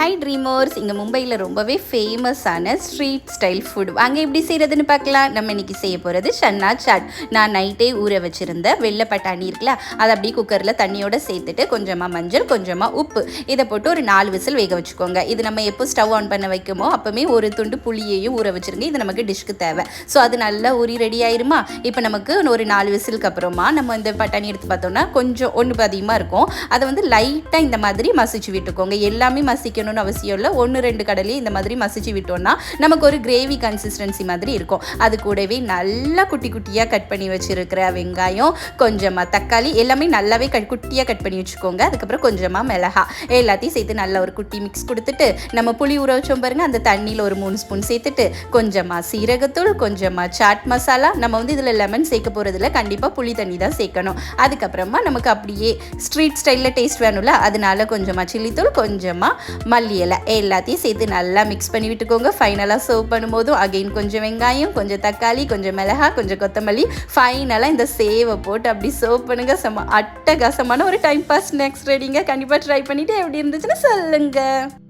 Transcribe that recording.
Hi dreamers, இங்கே மும்பையில் ரொம்பவே ஃபேமஸான ஸ்ட்ரீட் ஸ்டைல் ஃபுட் அங்கே எப்படி செய்கிறதுன்னு பார்க்கலாம். நம்ம இன்றைக்கி செய்ய போகிறது சன்னா சாட். நான் நைட்டே ஊற வச்சுருந்த வெள்ளை பட்டாணி இருக்குல்ல, அதை அப்படியே குக்கரில் தண்ணியோடு சேர்த்துட்டு கொஞ்சமாக மஞ்சள், கொஞ்சமாக உப்பு இதை போட்டு ஒரு 4 விசில் வேக வச்சுக்கோங்க. இது நம்ம எப்போ ஸ்டவ் ஆன் பண்ண வைக்குமோ அப்போவுமே ஒரு துண்டு புளியையும் ஊற வச்சுருங்க. இது நமக்கு டிஷ்க்கு தேவை. ஸோ அது நல்லா ஊறி ரெடி ஆயிருமா. இப்போ நமக்கு ஒரு 4 விசிலுக்கு அப்புறமா நம்ம இந்த பட்டாணி எடுத்து பார்த்தோம்னா கொஞ்சம் ஒன்று அதிகமாக இருக்கும். அதை வந்து லைட்டாக இந்த மாதிரி மசிச்சு விட்டுக்கோங்க. எல்லாமே மசிக்கணும் அவசியம் இல்லை. 1-2 கடலையும் இந்த மாதிரி மசிச்சு விட்டோம்னா நமக்கு ஒரு கிரேவி கன்சிஸ்டன்சி மாதிரி இருக்கும். அது கூடவே நல்லா குட்டி குட்டியாக கட் பண்ணி வச்சிருக்கிற வெங்காயம், கொஞ்சமாக தக்காளி எல்லாமே நல்லாவே குட்டியாக கட் பண்ணி வச்சுக்கோங்க. அதுக்கப்புறம் கொஞ்சமாக மிளகா எல்லாத்தையும் சேர்த்து நல்லா ஒரு குட்டி மிக்ஸ் கொடுத்துட்டு நம்ம புளி ஊற வச்சோம் பாருங்க, அந்த தண்ணியில் ஒரு 3 ஸ்பூன் சேர்த்துட்டு கொஞ்சமாக சீரகத்தூள், கொஞ்சமாக சாட் மசாலா. நம்ம வந்து இதில் லெமன் சேர்க்க போகிறதுல கண்டிப்பாக புளி தண்ணி தான் சேர்க்கணும். அதுக்கப்புறமா நமக்கு அப்படியே ஸ்ட்ரீட் ஸ்டைலில் டேஸ்ட் வேணும்ல, அதனால கொஞ்சமாக சில்லித்தூள், கொஞ்சமாக மல்லி இலை எல்லாத்தையும் சேர்த்து நல்லா மிக்ஸ் பண்ணி விட்டுக்கோங்க. ஃபைனலாக சர்வ் பண்ணும்போதும் அகைன் கொஞ்சம் வெங்காயம், கொஞ்சம் தக்காளி, கொஞ்சம் மிளகா, கொஞ்சம் கொத்தமல்லி, ஃபைனலாக இந்த சேவை போட்டு அப்படி சர்வ் பண்ணுங்கள். செம்ம அட்டகாசமான ஒரு டைம் பாஸ் ஸ்நாக்ஸ் ரெடிங்க. கண்டிப்பாக ட்ரை பண்ணிவிட்டு எப்படி இருந்துச்சுன்னு சொல்லுங்கள்.